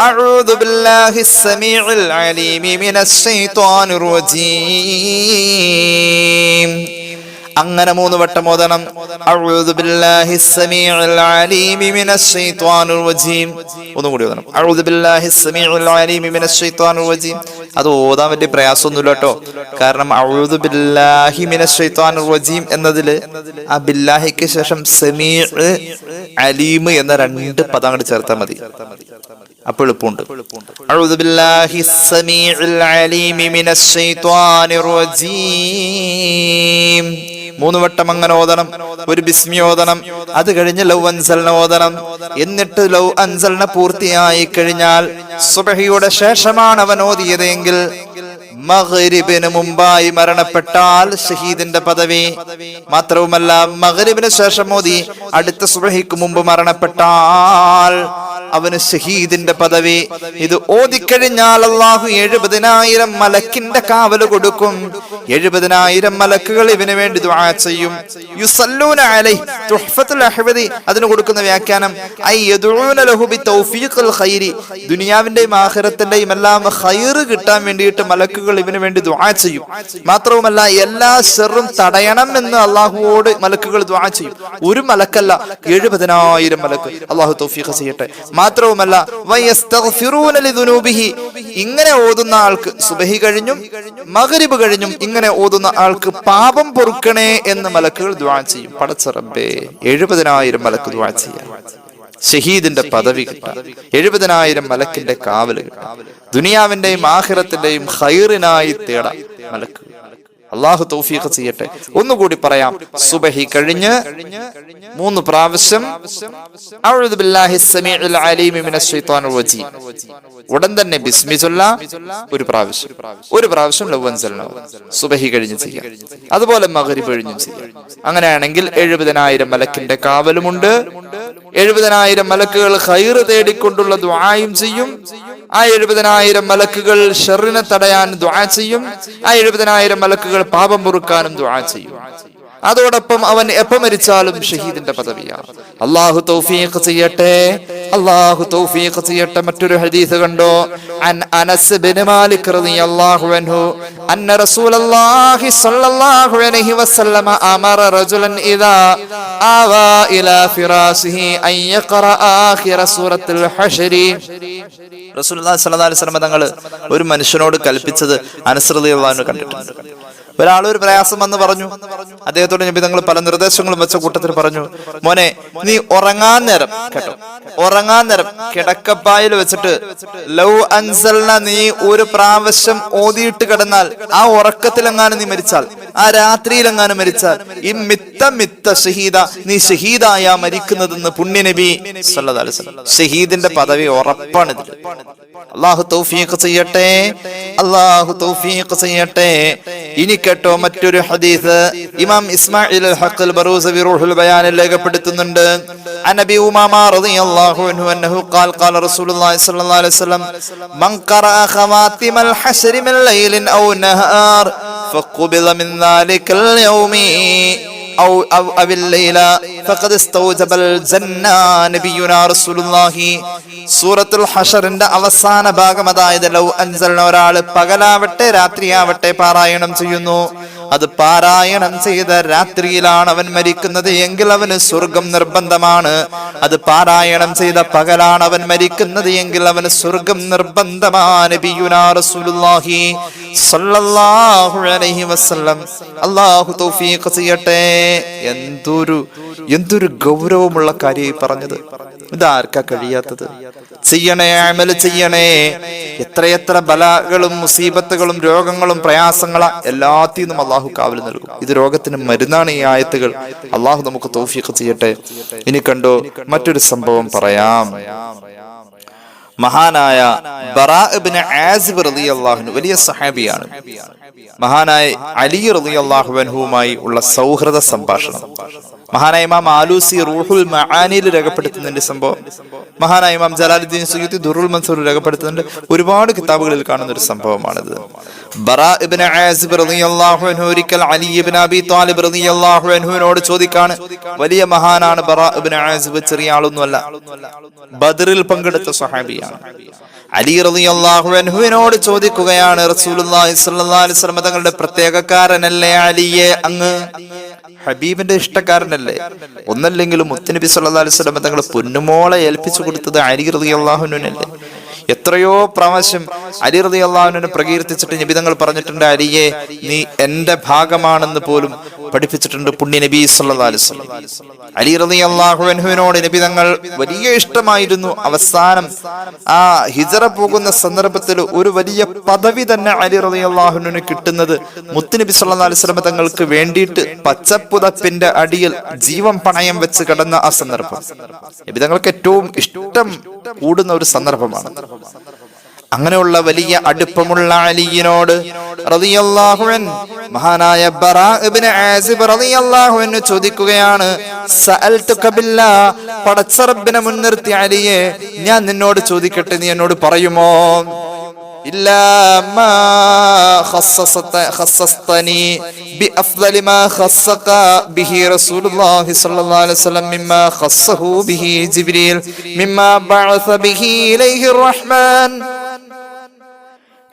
അഊദു ബില്ലാഹിസ് സമീഉൽ അലീമി മിനശ് ശൈത്വാനിർ റജീം. അങ്ങനെ 3 വട്ടം ഓതണം. അഊദു ബില്ലാഹിസ് സമീഉൽ അലീമി മിനശ് ശൈത്വാനിർ റജീം. ഒന്നുകൂടി ഓതണം. അഊദു ബില്ലാഹിസ് സമീഉൽ അലീമി മിനശ് ശൈത്വാനിർ റജീം. അത് ഓതാൻ വലിയ പ്രയാസമൊന്നുമില്ല കേട്ടോ. കാരണം അഊദു ബില്ലാഹി മിനശ് ശൈത്വാനിർ റജീം എന്നതില് ആ ബില്ലാഹിക്ക് ശേഷം സമീഉ അലീം എന്ന 2 പദങ്ങൾ ചേർത്താൽ മതി. അപ്പോൾ എളുപ്പമുണ്ട്. അഊദു ബില്ലാഹിസ് സമീഉൽ അലീമി മിനശ് ശൈത്വാനിർ റജീം. 3 വട്ടം അങ്ങനെ ഓതണം. ഒരു ബിസ്മി ഓതണം. അത് കഴിഞ്ഞ് ലൗ അൻസൽന ഓതണം. എന്നിട്ട് ലൗ അൻസൽന പൂർത്തിയായി കഴിഞ്ഞാൽ സുബ്ഹിയുടെ ശേഷമാണ് അവൻ ഓതിയതെങ്കിൽ മഗ്രിബിന് മുമ്പായി മരണപ്പെട്ടാൽ ഷഹീദിന്റെ പദവി. മാത്രവുമല്ല, മഗ്രിബിന് ശേഷം ഓതി അടുത്ത സുബ്ഹിക്ക് മുമ്പ് മരണപ്പെട്ടാൽ അവന് ഷഹീദിന്റെ പദവി. ഇത് ഓതിക്കഴിഞ്ഞാൽ അല്ലാഹു 70,000 മലക്കിന്റെ കാവല് കൊടുക്കും. 70,000 മലക്കുകൾ ഇവന് വേണ്ടി ദുആ ചെയ്യും. യുസല്ലൂന അലൈഹി. തുഹ്ഫത്തുൽ അഹ്വദി അതിന് കൊടുക്കുന്ന വ്യാഖ്യാനം ഐ യദഊന ലഹു ബിതൗഫീഖിൽ ഖൈരി, ദുനിയാവിന്റെയും ആഖിറത്തിന്റെയും എല്ലാം ഖൈർ കിട്ടാൻ വേണ്ടിയിട്ട് മലക്കുകൾ ഇവന് വേണ്ടി ദുആ ചെയ്യും. മാത്രവുമല്ല, എല്ലാ ശർറും തടയണം എന്ന് അല്ലാഹുവോട് മലക്കുകൾ ദുആ ചെയ്യും. ഒരു മലക്കല്ല, 70,000 മലക്ക്. അല്ലാഹു തൗഫീഖ് ചെയ്യട്ടെ. മാത്രവുമല്ല, വയസ്തഗ്ഫിറൂന ലിദുനൂബിഹി, ഇങ്ങനെ ഓതുന്ന ആൾക്ക് സുബഹി കഴിഞ്ഞും മഗ്രിബ് കഴിഞ്ഞും ഇങ്ങനെ ഓതുന്ന ആൾക്ക് പാപം പൊറുക്കണേ എന്ന് മലക്കുകൾ ദുആ ചെയ്യും. പടച്ച റബ്ബേ, 70,000 മലക്ക് ദുആ ചെയ്യാം. ഷഹീദിന്റെ പദവി കിട്ടാം. 70,000 മലക്കിന്റെ കാവല് കിട്ടാം. ദുനിയാവിന്റെയും ആഖിറത്തിന്റെയും ഖൈറിനായി തേടാം മലക്ക്. അള്ളാഹു തൗഫീഖ് ചെയ്യട്ടെ. ഒന്നുകൂടി പറയാം. സുബഹി കഴിഞ്ഞ് 3 പ്രാവശ്യം അഊദു ബില്ലാഹി സമീഉൽ അലീം മിനശ് ശൈത്വാനിർ റജീം, ഉടൻ തന്നെ ബിസ്മി ചൊല്ലാം. ഒരു പ്രാവശ്യം ലൗ അൻസൽനാ സുബഹി കഴിഞ്ഞ് ചെയ്യാം. അതുപോലെ മഗ്രിബ് കഴിഞ്ഞും ചെയ്യാം. അങ്ങനെയാണെങ്കിൽ 70,000 മലക്കിന്റെ കാവലുമുണ്ട്. 70,000 മലക്കുകൾ ഖൈർ തേടിക്കൊണ്ടുള്ള ദുആയും ചെയ്യും. ആ 70,000 മലക്കുകൾ ഷർറിനെ തടയാൻ ദുആ ചെയ്യും. ആ 70,000 മലക്കുകൾ പാപം പൊറുക്കാനും ദുആ ചെയ്യും. അതോടൊപ്പം അവൻ എപ്പോൾ മരിച്ചാലും ഷഹീദിന്റെ പദവിയാണ്. അല്ലാഹു തൗഫീഖ് ചെയ്യട്ടെ. മറ്റൊരു ഹദീസ് കണ്ടോ? അൻ അനസ് ബിൻ മാലിക് റളിയല്ലാഹു അൻഹു അന്ന റസൂലുള്ളാഹി സ്വല്ലല്ലാഹു അലൈഹി വസല്ലമ അമറ റജുലൻ ഇദാ ആവാ ഇലാ ഫിറാസിഹി അൻ യഖറ ആഖിറ സൂറത്തുൽ ഹശ്രി. റസൂലുള്ളാഹി സ്വല്ലല്ലാഹു അലൈഹി വസല്ലം തങ്ങൾ ഒരു മനുഷ്യനോട് കൽപ്പിച്ചത് അനസ് റളിയല്ലാഹു അൻഹു കണ്ടിട്ടുണ്ട്. ഒരാളൊരു പ്രയാസം വന്ന് പറഞ്ഞു. അദ്ദേഹത്തോട് നബി തങ്ങൾ പല നിർദ്ദേശങ്ങളും വെച്ച കൂട്ടത്തിൽ പറഞ്ഞു, മോനെ നീ ഉറങ്ങാൻ നേരം കിടക്കപ്പായിൽ വെച്ചിട്ട് ലൗ അൻസൽന നീ ഒരു പ്രാവശ്യം ഓതിയിട്ട് കിടന്നാൽ, ആ ഉറക്കത്തിലെങ്ങാനും നീ മരിച്ചാൽ, ആ രാത്രിയിലെങ്ങാനും മരിച്ചാൽ, ഈ മിത്ത ഷഹീദ നീ ഷഹീദായ മരിക്കുന്നതെന്ന് പുണ്യ നബി സല്ലല്ലാഹു അലൈഹി വസല്ലം. ഷഹീദിന്റെ പദവി ഉറപ്പാണ് ഇതിൽ. അല്ലാഹു തൗഫീഖ് ചെയ്യട്ടെ. ഇനി കേട്ടോ മറ്റൊരു ഹദീസ് ഇമാം ഇസ്മാഇൽ അൽ ഹഖ് അൽ ബറൂസവി റൂഹുൽ ബയാനിൽ രേഖപ്പെടുത്തുന്നുണ്ട്. അനബി ഉമാമ റളിയല്ലാഹു അൻഹു അന്നഹു ഖാല റസൂലുള്ളാഹി സ്വല്ലല്ലാഹു അലൈഹി വസല്ലം മൻ ഖറഅ ഖവാതിമൽ ഹശ്രി മിൻ ലൈലിൻ ഔ നഹാർ ഫഖുബില മിൻ ദാലികൽ യൗമി أو الليلة فقد استوجب الجنة. നബിയുനാ റസൂലുള്ളാഹി സൂറത്തുൽ ഹശറിന്റെ അവസാന ഭാഗം, അതായത് ലൗ അൻസൽന, ഒരാൾ പകലാവട്ടെ രാത്രിയാവട്ടെ പാരായണം ചെയ്യുന്നു, അത് പാരായണം ചെയ്ത രാത്രിയിലാണ് അവൻ മരിക്കുന്നത് എങ്കിൽ അവന് സ്വർഗം നിർബന്ധമാണ്. അത് പാരായണം ചെയ്ത പകലാണ് അവൻ മരിക്കുന്നത് എങ്കിൽ അവന് സ്വർഗം നിർബന്ധമാണ്. നബിയുനാ റസൂലുള്ളാഹി സ്വല്ലല്ലാഹു അലൈഹി വസല്ലം. അല്ലാഹു തൗഫീഖ് ചെയ്യട്ടെ. എന്തൊരു ഗൗരവമുള്ള കാര്യം പറഞ്ഞത്. ഇതാർക്കാ കഴിയാത്തത്? ചെയ്യണേ, അമല് ചെയ്യണേ. എത്രയെത്ര ബലാകളും മുസീബത്തുകളും രോഗങ്ങളും പ്രയാസങ്ങളാ, എല്ലാത്തിൽ നിന്നും അള്ളാഹു കാവൽ നൽകും. ഇത് രോഗത്തിന് മരുന്നാണ് ഈ ആയത്തുകൾ. അള്ളാഹു നമുക്ക് തൗഫീഖ് ചെയ്യട്ടെ. ഇനി കണ്ടോ മറ്റൊരു സംഭവം പറയാം. മഹാനായ ബറാ ഇബ്നു ആസിബ് റളിയല്ലാഹു അൻഹു വലിയ സഹാബിയാണ്. മഹാനായ അലി റളിയല്ലാഹു അൻഹുവുമായി ഉള്ള സൗഹൃദ സംഭാഷണം മഹാനായ ഇമാം ആലൂസി റൂഹുൽ മആനിയിൽ രേഖപ്പെടുത്തുന്നുണ്ട്. സംഭവം മഹാനായ ഇമാം ജലാലുദ്ദീൻ സുയൂത്തി ദുറുൽ മൻസൂർ രേഖപ്പെടുത്തുന്നുണ്ട്. ഒരുപാട് കിതാബുകളിൽ കാണുന്ന ഒരു സംഭവമാണിത്. ബറാ ഇബ്നു ആസിബ് റളിയല്ലാഹു അൻഹു ഒരിക്കൽ അലി ഇബ്നു അബി ത്വാലിബ് റളിയല്ലാഹു അൻഹുവിനോട് ചോദിക്കാണ്. വലിയ മഹാനാണ് ബറാ ഇബ്നു ആസിബ്, ചെറിയ ആളൊന്നുമല്ല. ബദറിൽ പങ്കെടുത്ത സ്വഹാബിയാണ്. അലി റളിയല്ലാഹു അൻഹുവിനോട് ചോദിക്കുകയാണ്, റസൂലുള്ളാഹി സ്വല്ലല്ലാഹു അലൈഹി വസല്ലം തങ്ങളുടെ പ്രത്യേകക്കാരനല്ലേ അലിയെ? അങ്ങ് ഹബീബിന്റെ ഇഷ്ടക്കാരനല്ലേ? ഒന്നല്ലെങ്കിലും മുത്തുനബി സല്ലല്ലാഹു അലൈഹി വസല്ലം തങ്ങൾ പൊന്നുമോളെ ഏൽപ്പിച്ചു കൊടുത്തത് അലി റളിയല്ലാഹു അൻഹുവിനല്ലേ? എത്രയോ പ്രാവശ്യം അലി റളിയല്ലാഹു അൻഹുവിനെ പ്രകീർത്തിച്ചിട്ട് നബി തങ്ങൾ പറഞ്ഞിട്ടുണ്ട്, അലിയെ നീ എന്റെ ഭാഗമാണെന്ന് പോലും പഠിപ്പിച്ചിട്ടുണ്ട് പുണ്യ നബി സല്ലല്ലാഹു അലൈഹി വസല്ലം. അലി റളിയല്ലാഹു അൻഹുവിനോട് നബി തങ്ങൾ വലിയ ഇഷ്ടമായിരുന്നു. അവസാനം ആ ഹിജറ പോകുന്ന സന്ദർഭത്തിൽ ഒരു വലിയ പദവി തന്നെ അലി റളിയല്ലാഹു അൻഹുവിന് കിട്ടുന്നത് മുത്തുനബി സല്ലല്ലാഹു അലൈഹി വസല്ലം തങ്ങൾക്ക് വേണ്ടിയിട്ട് പച്ചപ്പുതപ്പിന്റെ അടിയിൽ ജീവൻ പണയം വെച്ച് കിടന്ന ആ സന്ദർഭം നബി തങ്ങൾക്ക് ഏറ്റവും ഇഷ്ടം കൂടുന്ന ഒരു സന്ദർഭമാണ്. അങ്ങനെയുള്ള വലിയ അടുപ്പമുള്ള അലിയിനോട് റളിയല്ലാഹു അൻഹു മഹാനായ ബറാ ഇബ്നു ആസിബ് റളിയല്ലാഹു അൻഹു ചോദിക്കുകയാണ്, സഅൽതുക ബില്ലാഹ്, പടച്ച റബ്ബിനെ മുൻനിർത്തി അലിയെ ഞാൻ നിന്നോട് ചോദിക്കട്ടെ, നീ എന്നോട് പറയുമോ? ഇല്ലാ മാ ഖസ്സസ്തനി ബിഅഫ്ളലി മാ ഖസ്സക ബിഹി റസൂലുള്ളാഹി സ്വല്ലല്ലാഹു അലൈഹി വസല്ലം മിമ്മാ ഖസ്സഹു ബിഹി ജിബ്രീൽ മിമ്മാ ബഅസ ബിഹി ഇലൈഹി റഹ്മാൻ.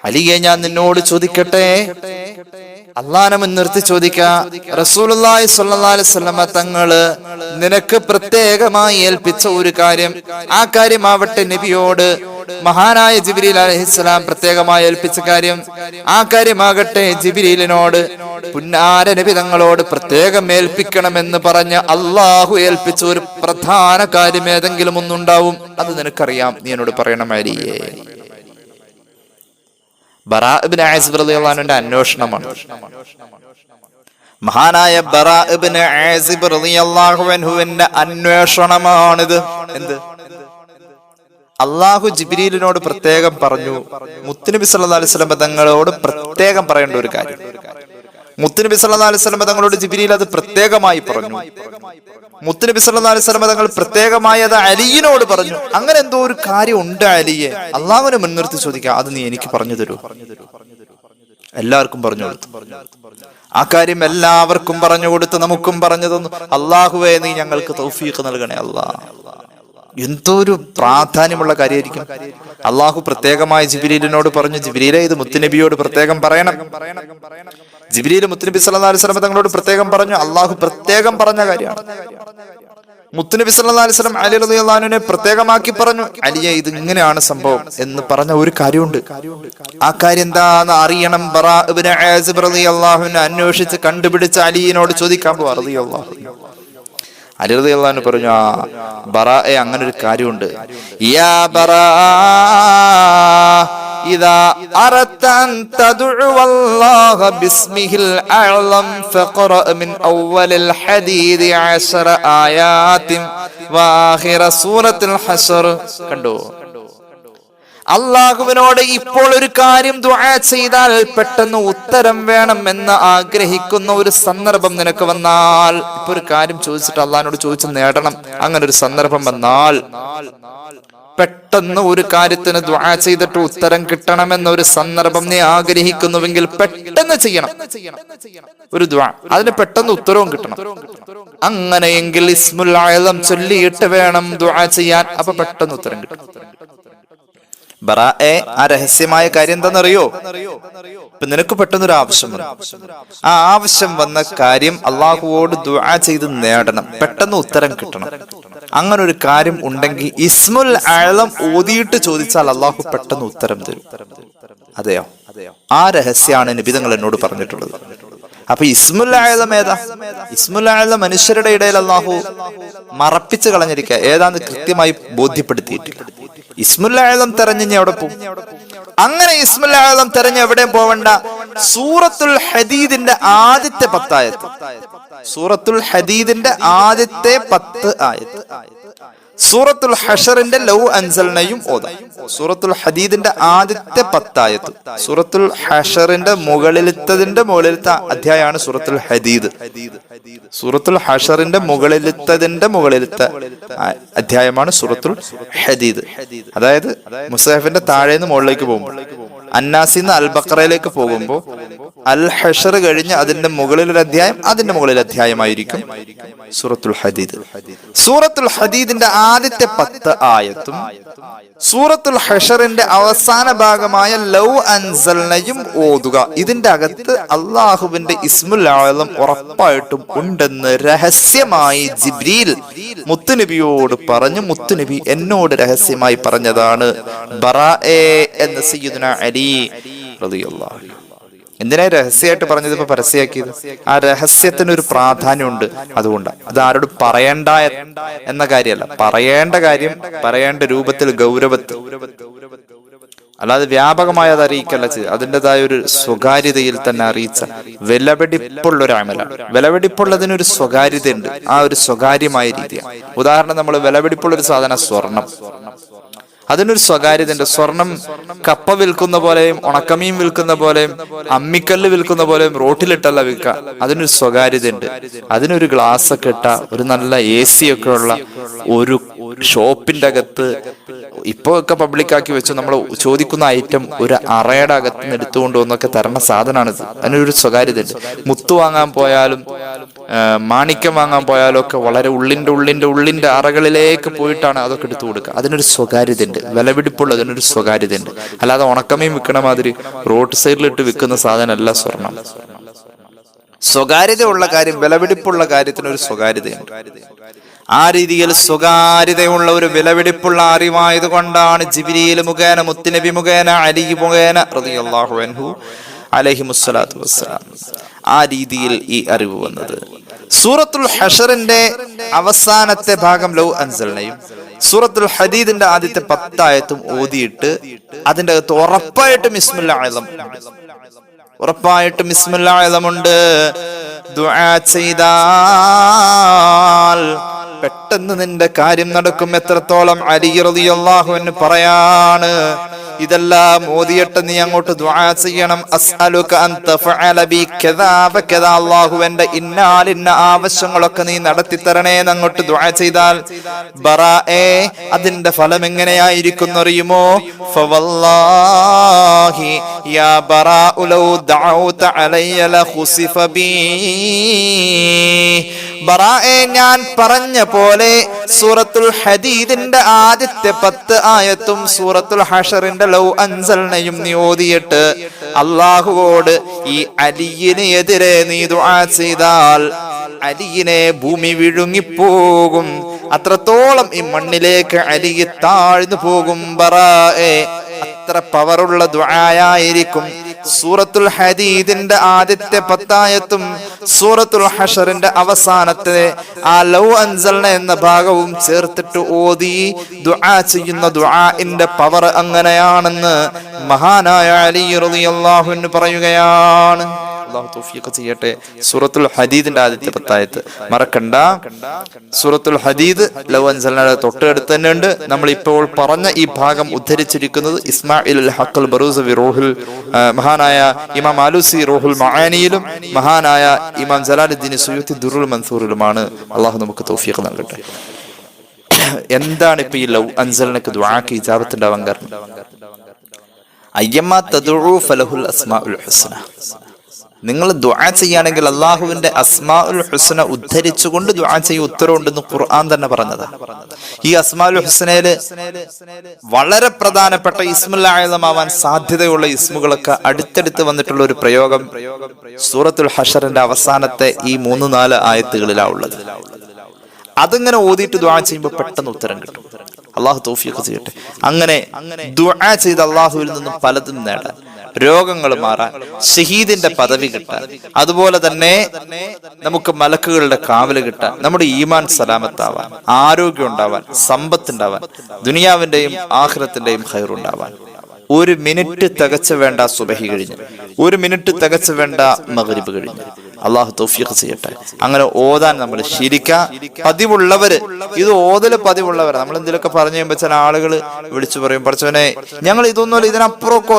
അലിയെ ഞാൻ നിന്നോട് ചോദിക്കട്ടെ, അള്ളാനെ മുൻനിർത്തി ചോദിക്കാം. റസൂലുള്ളാഹി സ്വല്ലല്ലാഹു അലൈഹി വസല്ലം തങ്ങള് നിനക്ക് പ്രത്യേകമായി ഏൽപ്പിച്ച ഒരു കാര്യം, ആ കാര്യമാവട്ടെ നബിയോട് മഹാനായ ജിബ്രീൽ അലൈഹിസ്സലാം പ്രത്യേകമായി ഏൽപ്പിച്ച കാര്യം, ആ കാര്യമാകട്ടെ ജിബ്രീലിനോട് പുന്നാര നബി തങ്ങളോട് പ്രത്യേകം ഏൽപ്പിക്കണമെന്ന് പറഞ്ഞ് അള്ളാഹു ഏൽപ്പിച്ച ഒരു പ്രധാന കാര്യം ഏതെങ്കിലും ഒന്നുണ്ടാവും. അത് നിനക്കറിയാം, നീ എന്നോട് പറയണം അലിയേ. ബറാ ഇബ്നു ആസിബ് റളിയല്ലാഹു അൻഹുവിന്റെ അന്വേഷണമാണ്. മഹാനായ ബറാ ഇബ്നു ആസിബ് റളിയല്ലാഹു അൻഹുവിന്റെ അന്വേഷണമാണിത്. എന്ത്? അള്ളാഹു ജിബ്രീലിനോട് പ്രത്യേകം പറഞ്ഞു, മുത്തുനബി സല്ലല്ലാഹു അലൈഹി വസല്ലം തങ്ങളോട് പ്രത്യേകം പറയേണ്ട ഒരു കാര്യം. മുത്തുനബി സല്ലല്ലാഹു അലൈഹി വസല്ലം തങ്ങളോട് ജിബ്രീൽ അത് പ്രത്യേകമായി പറഞ്ഞു. മുത്തുനബി സല്ലല്ലാഹു അലൈഹി വസല്ലം തങ്ങൾ പ്രത്യേകമായി അത് അലിയിനോട് പറഞ്ഞു. അങ്ങനെ എന്തോ ഒരു കാര്യം ഉണ്ട് അലിയെ, അള്ളാഹുവിനെ മുൻനിർത്തി ചോദിക്കുക, അത് നീ എനിക്ക് പറഞ്ഞു തരൂ. എല്ലാവർക്കും പറഞ്ഞു കൊടുത്തു. ആ കാര്യം എല്ലാവർക്കും പറഞ്ഞു കൊടുത്ത് നമുക്കും പറഞ്ഞു തന്നു. അള്ളാഹുവേ, നീ ഞങ്ങൾക്ക് തൗഫീഖ് നൽകണേ അല്ലാഹ്. എന്തോ ഒരു പ്രാധാന്യമുള്ള കാര്യമായിരിക്കും. അള്ളാഹു പ്രത്യേകമായി ജിബ്രീലിനോട് പറഞ്ഞു, ജിബ്രീലെ ഇത് മുത്തുനബിയോട് പ്രത്യേകം പറയണം. ജിബ്രീൽ മുത്തുനബി സല്ലല്ലാഹു അലൈഹി വസല്ലം തങ്ങളോട് പ്രത്യേകം പറഞ്ഞു. അള്ളാഹു പ്രത്യേകം പറഞ്ഞ കാര്യമാണ്. മുത്തുനബി സല്ലല്ലാഹു അലൈഹി വസല്ലം അലി റളിയല്ലാഹു അൻഹുവിനെ പ്രത്യേകമാക്കി പറഞ്ഞു, അലിയെ ഇത് ഇങ്ങനെയാണ് സംഭവം എന്ന് പറഞ്ഞ ഒരു കാര്യമുണ്ട്. ആ കാര്യം എന്താന്ന് അറിയണം. ബറാ ഇബ്നു ആസിബ് റളിയല്ലാഹു അൻഹു അന്വേഷിച്ച് കണ്ടുപിടിച്ച് അലിയിനോട് ചോദിക്കാൻ പോവാ റളിയല്ലാഹു അൻഹു. അലി റളിയല്ലാഹു അൻഹു പറഞ്ഞു, ബറായെ അങ്ങനെ ഒരു കാര്യമുണ്ട്. യാ ബറാ ഇദാ അറദത അൻ തദ്ഉ അല്ലാഹ ബിസ്മിഹിൽ അഅ്ലം ഫഖറ മിൻ അവ്വലിൽ ഹദീദി 10 ആയാതിൻ വആഖിറ സൂറത്തുൽ ഹശർ. കണ്ടോ, അള്ളാഹുവിനോട് ഇപ്പോൾ ഒരു കാര്യം ദുആ ചെയ്താൽ പെട്ടെന്ന് ഉത്തരം വേണം എന്ന് ആഗ്രഹിക്കുന്ന ഒരു സന്ദർഭം നിനക്ക് വന്നാൽ, ഇപ്പൊ ഒരു കാര്യം ചോദിച്ചിട്ട് അള്ളാഹിനോട് ചോദിച്ച് നേടണം, അങ്ങനെ ഒരു സന്ദർഭം വന്നാൽ, പെട്ടെന്ന് ഒരു കാര്യത്തിന് ദുആ ചെയ്തിട്ട് ഉത്തരം കിട്ടണമെന്ന ഒരു സന്ദർഭം നീ ആഗ്രഹിക്കുന്നുവെങ്കിൽ പെട്ടെന്ന് ചെയ്യണം ഒരു ദുആ, അതിന് പെട്ടെന്ന് ഉത്തരവും കിട്ടണം. അങ്ങനെയെങ്കിൽ ഇസ്മുൽ അഅ്ലം ചൊല്ലിയിട്ട് വേണം ദുആ ചെയ്യാൻ, അപ്പൊ പെട്ടെന്ന് ഉത്തരം കിട്ടും. ബറായെ, ആ രഹസ്യമായ കാര്യം എന്താണെന്നറിയോ? ഇപ്പൊ നിനക്ക് പെട്ടെന്നൊരു ആവശ്യം വന്നു. ആ ആവശ്യം വന്ന കാര്യം അള്ളാഹുവോട് ദുആ ചെയ്ത് നേടണം, പെട്ടെന്ന് ഉത്തരം കിട്ടണം. അങ്ങനെ ഒരു കാര്യം ഉണ്ടെങ്കിൽ ഇസ്മുൽ അഅ്ലം ഓതിയിട്ട് ചോദിച്ചാൽ അള്ളാഹു പെട്ടെന്ന് ഉത്തരം തരും. അതെയോ? ആ രഹസ്യമാണ് നബി തങ്ങൾ എന്നോട് പറഞ്ഞിട്ടുള്ളത്. അപ്പൊ ഇസ്മുൽ അഅ്ലം ഏതാ? ഇസ്മുൽ അഅ്ലം മനുഷ്യരുടെ ഇടയിൽ അള്ളാഹു മറപ്പിച്ച് കളഞ്ഞിരിക്കുക, ഏതാന്ന് കൃത്യമായി ബോധ്യപ്പെടുത്തിയിട്ടില്ല. ഇസ്മുൽ അഅ്ലം തെരഞ്ഞ് എവിടെ പോകും? അങ്ങനെ ഇസ്മുൽ അഅ്ലം തെരഞ്ഞ് എവിടെയും പോവണ്ട. സൂറത്തുൽ ഹദീദിന്റെ ആദ്യത്തെ 10 ആയത്ത്, സൂറത്തുൽ ഹദീദിന്റെ ആദ്യത്തെ 10 ആയത്ത്, സൂറത്തുൽ ഹശറിന്റെ ലൗ അൻസൽനയും ഓതാം. സൂറത്തുൽ ഹദീദിന്റെ ആദ്യത്തെ 10 ആയത്ത്, സൂറത്തുൽ ഹശറിന്റെ മുകളിലത്തെ അധ്യായമാണ് സൂറത്തുൽ ഹദീദ്. സൂറത്തുൽ ഹശറിന്റെ മുകളിലത്തെ അധ്യായമാണ് സൂറത്തുൽ ഹദീദ്. അതായത് മുസഹഫിന്റെ താഴേന്ന് മുകളിലേക്ക് പോകുമ്പോൾ, അന്നാസിന്ന് അൽ ബഖറയിലേക്ക് പോകുമ്പോൾ അൽ ഹശർ കഴിഞ്ഞ് അതിന്റെ മുകളിലൊരു അധ്യായം, അതിന്റെ മുകളിൽ അധ്യായമായിരിക്കും സൂറത്തുൽ ഹദീദ്. സൂറത്തുൽ ഹദീദിന്റെ ആദ്യത്തെ 10 ആയത്തും സൂറത്തുൽ ഹശറിന്റെ അവസാന ഭാഗമായ ലൗ അൻസൽനയും ഓതുക. ഇതിന്റെ അകത്ത് അള്ളാഹുവിന്റെ ഇസ്മുൽ അഅ്ലം ഉറപ്പായിട്ടും ഉണ്ടെന്ന് രഹസ്യമായി ജിബ്രീൽ മുത്തുനബിയോട് പറഞ്ഞു. മുത്തുനബി എന്നോട് രഹസ്യമായി പറഞ്ഞതാണ് ബറാഎ എന്ന സയ്യിദുനാ അലി റളിയല്ലാഹു അൻഹു. എന്തിനാ രഹസ്യമായിട്ട് പറഞ്ഞത്, ഇപ്പൊ പരസ്യമാക്കിയത്? ആ രഹസ്യത്തിനൊരു പ്രാധാന്യമുണ്ട്. അതുകൊണ്ടാണ്. അത് ആരോട് പറയണ്ട എന്ന കാര്യമല്ല, പറയേണ്ട കാര്യം പറയേണ്ട രൂപത്തിൽ, ഗൗരവത്തിൽ, അല്ലാതെ വ്യാപകമായി അത് അറിയിക്കല്ല ചെയ്ത് അതിൻ്റെതായ ഒരു സ്വകാര്യതയിൽ തന്നെ അറിയിച്ച വിലപിടിപ്പുള്ള ഒരു അമലാണ്. വിലപിടിപ്പുള്ളതിനൊരു സ്വകാര്യതയുണ്ട്. ആ ഒരു സ്വകാര്യമായ രീതിയാണ്. ഉദാഹരണം, നമ്മൾ വിലപിടിപ്പുള്ളൊരു സാധനം സ്വർണം, അതിനൊരു സ്വകാര്യതയുണ്ട്. സ്വർണം കപ്പ വിൽക്കുന്ന പോലെയും ഉണക്കമീൻ വിൽക്കുന്ന പോലെയും അമ്മിക്കല്ല് വിൽക്കുന്ന പോലെയും റോട്ടിലിട്ടല്ല വിൽക്കുക. അതിനൊരു സ്വകാര്യതയുണ്ട്. അതിനൊരു ഗ്ലാസ് ഒക്കെ ഇട്ട, ഒരു നല്ല AC ഒക്കെ ഉള്ള ഒരു ഷോപ്പിന്റെ അകത്ത് ഇപ്പൊ ഒക്കെ പബ്ലിക്കാക്കി വെച്ചു നമ്മൾ ചോദിക്കുന്ന ഐറ്റം ഒരു അറയുടെ അകത്ത് നിന്ന് എടുത്തുകൊണ്ട് വന്നൊക്കെ തരണ സാധനമാണിത്. അതിനൊരു സ്വകാര്യതയുണ്ട്. മുത്തു വാങ്ങാൻ പോയാലും മാണിക്യം വാങ്ങാൻ പോയാലും ഒക്കെ വളരെ ഉള്ളിന്റെ അറകളിലേക്ക് പോയിട്ടാണ് അതൊക്കെ എടുത്തു കൊടുക്കുക. അതിനൊരു സ്വകാര്യതയുണ്ട്, വിലപിടിപ്പുള്ള അതിനൊരു സ്വകാര്യതയുണ്ട്. അല്ലാതെ ഉണക്കമീൻ വിൽക്കണ മാതിരി റോഡ് സൈഡിലിട്ട് വിൽക്കുന്ന സാധനമല്ല സ്വർണം. സ്വകാര്യതയുള്ള കാര്യം, വിലപിടിപ്പുള്ള കാര്യത്തിനൊരു സ്വകാര്യതയുണ്ട്. ആ രീതിയിൽ സ്വകാര്യതയുള്ള ഒരു വിലപിടിപ്പുള്ള അറിവായത് കൊണ്ടാണ് ജിബ്രീൽ മുഖേന, മുത്തുനബി മുഖേന, അലി മുഖേന റളിയല്ലാഹു അൻഹു അലൈഹിമുസ്സലാത്തു വസ്സലാം ആ രീതിയിൽ ഈ അറിവ് വന്നത്. സൂറത്തുൽ ഹശറിന്റെ അവസാനത്തെ ഭാഗം ലൗ അൻസൽനയും സൂറത്തുൽ ഹദീദിന്റെ ആദ്യത്തെ 10 ആയത്തും ഓതിയിട്ട് അതിന്റെ അകത്ത് ഉറപ്പായിട്ടും ഇസ്മുല്ലാഹി അഅ്ലം, ഉറപ്പായിട്ടും ഇസ്മുല്ലാഹി അഅ്ലം ഉണ്ട്. ദുആ ചെയ്താൽ പെട്ടെന്ന് നിന്റെ കാര്യം നടക്കും. എത്രത്തോളം അലി റളിയല്ലാഹു അൻഹു പറയാണ്, ഇതെല്ലാം ഓതിയിട്ട് നീ അങ്ങോട്ട് ദുആ ചെയ്യണം. അസ്അലുക അൻ തഫഅല ബി കദാ വകദാ, അല്ലാഹുവിന്റെ ഇന്ന ആവശ്യങ്ങളൊക്കെ നീ നടത്തി തരണേ എന്ന് അങ്ങോട്ട് ദുആ ചെയ്താൽ ബറാഅ അതിന്റെ ഫലം എങ്ങനെയായിരിക്കും അറിയുമോ? ഫവല്ലാഹി യാ ബറാഉ ലൗ ദഅൗത അലയ്യ ലഖുസിഫ ബി, ബറാഅ ഞാൻ പറഞ്ഞ പോലെ സൂറത്തുൽ ഹദീദിന്റെ ആദ്യത്തെ 10 ആയത്തും സൂറത്തുൽ ഹശറിന്റെ ലൗ അൻസൽനയും നീ ഓതിയിട്ട് അല്ലാഹുവോട് ഈ അലിയിന് എതിരെ നീ ദുആ ചെയ്താൽ അലിയിനെ ഭൂമി വിഴുങ്ങിപ്പോകും. അത്രത്തോളം ഈ മണ്ണിലേക്ക് അലി താഴ്ന്നു പോകും. ബറാഅ അത്ര പവറുള്ള ദുആയായിരിക്കും. സൂറത്തുൽ ഹദീദിന്റെ ആദ്യത്തെ 10 ആയത്തും സൂറത്തുൽ ഹശറിന്റെ അവസാനത്തെ ആ ലൗ അൻസൽന എന്ന ഭാഗവും ചേർത്തിട്ട് ഓതി ദുആ ചെയ്യുന്ന ദുആഇന്റെ പവർ അങ്ങനെയാണെന്ന് മഹാനായ അലി റളിയല്ലാഹു അൻഹു പറയുകയാണ്. അല്ലാഹു തൗഫീഖ് ചെയ്യട്ടെ. സൂറത്തുൽ ഹദീദിന്റെ ആദ്യത്തെ 10 ആയത്ത് മറക്കണ്ട. സൂറത്തുൽ ഹദീദ് ലൗ അൻസൽനയുടെ തൊട്ടടുത്ത് തന്നെ ഉണ്ട്. നമ്മൾ ഇപ്പോൾ പറഞ്ഞ ഈ ഭാഗം ഉദ്ധരിച്ചിരിക്കുന്നത് ഇസ്മാഇൽ അൽ ഹഖ് ബറൂസവി റൂഹുൽ, മഹാനായ ഇമാം ആലൂസി റൂഹുൽ മആനിയിലും മഹാനായ ഇമാം ജലാലുദ്ദീൻ സുയൂത്തി ദുറുൽ മൻസൂറിലുമാണ്. അല്ലാഹു നമുക്ക് തൗഫീഖ് നൽകട്ടെ. എന്താണ് ഇപ്പൊ ഈ ലൗ അൻസൽനക്ക് ദുആക്ക് ഇജാബത്ത് ഉണ്ടാവാൻ കാരണം? അയ്യമാ തദ്ഉ ഫലഹുൽ അസ്മാഉൽ ഹുസ്ന. നിങ്ങൾ ദുആ ചെയ്യുകയാണെങ്കിൽ അള്ളാഹുവിന്റെ അസ്മാഉൽ ഹുസ്ന ഉദ്ധരിച്ചുകൊണ്ട് ദുആ ചെയ്യും ഉത്തരവുണ്ടെന്ന് ഖുർആൻ തന്നെ പറഞ്ഞത്. ഈ അസ്മാഉൽ ഹുസ്നയില് വളരെ പ്രധാനപ്പെട്ട ഇസ്മുല്ലാഹി അഅ്ലം ആവാൻ സാധ്യതയുള്ള ഇസ്മുകളൊക്കെ അടുത്തടുത്ത് വന്നിട്ടുള്ള ഒരു പ്രയോഗം സൂറത്തുൽ ഹശറിന്റെ അവസാനത്തെ ഈ 3-4 ആയത്തുകളിലാണ് ഉള്ളത്. അതിങ്ങനെ ഓതിയിട്ട് ദുആ ചെയ്യുമ്പോൾ പെട്ടെന്ന് ഉത്തരം കിട്ടും. അള്ളാഹു തൗഫീഖ് ചെയ്യട്ടെ. അങ്ങനെ ദുആ ചെയ്ത് അള്ളാഹുവിൽ നിന്നും പലതും നേടാൻ, രോഗങ്ങൾ മാറാൻ, ഷഹീദിന്റെ പദവി കിട്ടാൻ, അതുപോലെ തന്നെ നമുക്ക് മലക്കുകളുടെ കാവല് കിട്ടാൻ, നമ്മുടെ ഈമാൻ സലാമത്താവാൻ, ആരോഗ്യം ഉണ്ടാവാൻ, സമ്പത്ത് ഉണ്ടാവാൻ, ദുനിയാവിന്റെയും ആഖിറത്തിന്റെയും ഖൈറുണ്ടാവാൻ. 1 മിനിറ്റ് തികച്ച വേണ്ട സുബഹി കഴിഞ്ഞ്, 1 മിനിറ്റ് തികച്ച വേണ്ട മഗ്രിബ് കഴിഞ്ഞ്. അള്ളാഹു തൗഫീഖ് ചെയ്യട്ടെ. അങ്ങനെ ഓതാൻ നമ്മൾ ശീലിക്കാം. പതിവുള്ളവര് ഇത് ഓതല് പതിവുള്ളവർ, നമ്മൾ എന്തെങ്കിലുമൊക്കെ പറഞ്ഞു കഴിയുമ്പോൾ ചില ആളുകൾ വിളിച്ചു പറയും, പഠിച്ചവനെ ഞങ്ങൾ ഇതൊന്നുമല്ല ഇതിനപ്പുറമൊക്കെ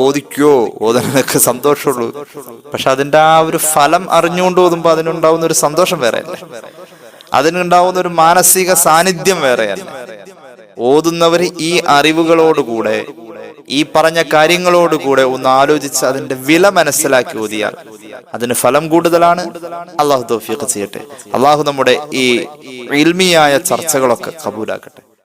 ഓദിക്കോ, ഓതാനൊക്കെ സന്തോഷമുള്ളൂ. പക്ഷെ അതിന്റെ ആ ഒരു ഫലം അറിഞ്ഞുകൊണ്ട് ഓതുമ്പോ അതിനുണ്ടാവുന്ന ഒരു സന്തോഷം വേറെയല്ല, അതിനുണ്ടാവുന്ന ഒരു മാനസിക സാന്നിധ്യം വേറെയല്ല. ഓതുന്നവർ ഈ അറിവുകളോടുകൂടെ, ഈ പറഞ്ഞ കാര്യങ്ങളോടുകൂടെ ഒന്ന് ആലോചിച്ച് അതിന്റെ വില മനസ്സിലാക്കി ഓതിയാൽ അതിന് ഫലം കൂടുതലാണ്. അള്ളാഹു തൗഫീഖ് ചെയ്യട്ടെ. അള്ളാഹു നമ്മുടെ ഈ ഇൽമിയായ ചർച്ചകളൊക്കെ കബൂലാക്കട്ടെ.